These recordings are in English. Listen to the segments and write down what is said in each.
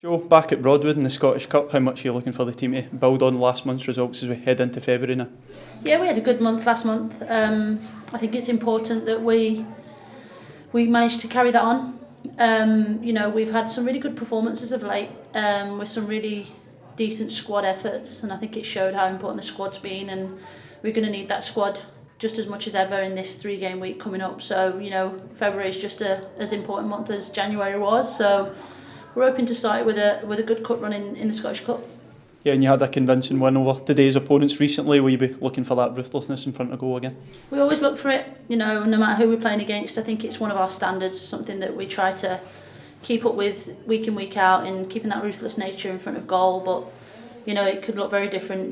Joe, back at Broadwood in the Scottish Cup, how much are you looking for the team to build on last month's results as we head into February now? Yeah, we had a good month last month. I think it's important that we managed to carry that on. We've had some really good performances of late, with some really decent squad efforts, and I think it showed how important the squad's been, and we're going to need that squad just as much as ever in this 3-game week coming up. So, February is just as important month as January was. So we're hoping to start with a good cup run in the Scottish Cup. Yeah, and you had a convincing win over today's opponents recently. Will you be looking for that ruthlessness in front of goal again? We always look for it, no matter who we're playing against. I think it's one of our standards, something that we try to keep up with week in, week out, and keeping that ruthless nature in front of goal. But, it could look very different.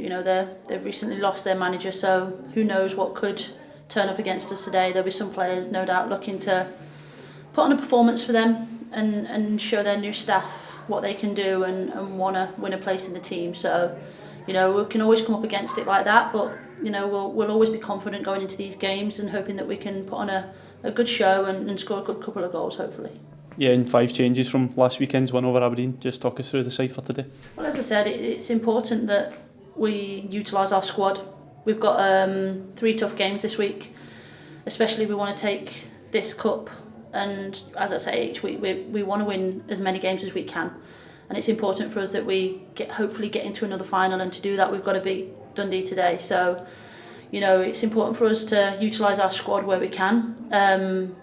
They've recently lost their manager, so who knows what could turn up against us today. There'll be some players, no doubt, looking to put on a performance for them and show their new staff what they can do and want to win a place in the team. So, we can always come up against it like that, but, we'll always be confident going into these games and hoping that we can put on a good show and score a good couple of goals, hopefully. Yeah, and 5 changes from last weekend's win over Aberdeen. Just talk us through the side for today. Well, as I said, it's important that we utilise our squad. We've got 3 tough games this week, especially we want to take this cup, and as I say, each week we want to win as many games as we can, and it's important for us that we hopefully get into another final, and to do that we've got to beat Dundee today. So, it's important for us to utilise our squad where we can,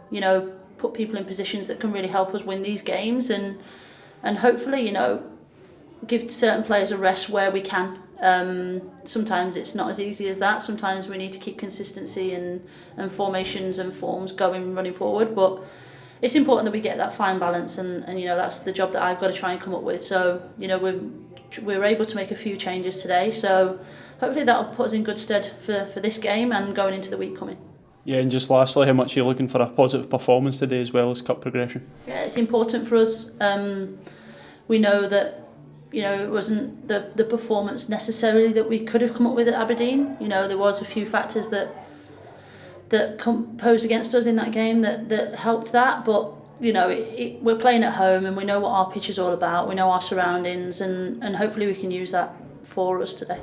put people in positions that can really help us win these games, and hopefully, give certain players a rest where we can. Sometimes it's not as easy as that. Sometimes we need to keep consistency and formations and forms running forward, but it's important that we get that fine balance, and that's the job that I've got to try and come up with. So we're able to make a few changes today, so hopefully that'll put us in good stead for this game and going into the week coming. Yeah, and just lastly, how much are you looking for a positive performance today as well as cup progression? Yeah, it's important for us. We know that it wasn't the performance necessarily that we could have come up with at Aberdeen. There was a few factors that posed against us in that game that helped that, but we're playing at home and we know what our pitch is all about. We know our surroundings, and hopefully we can use that for us today.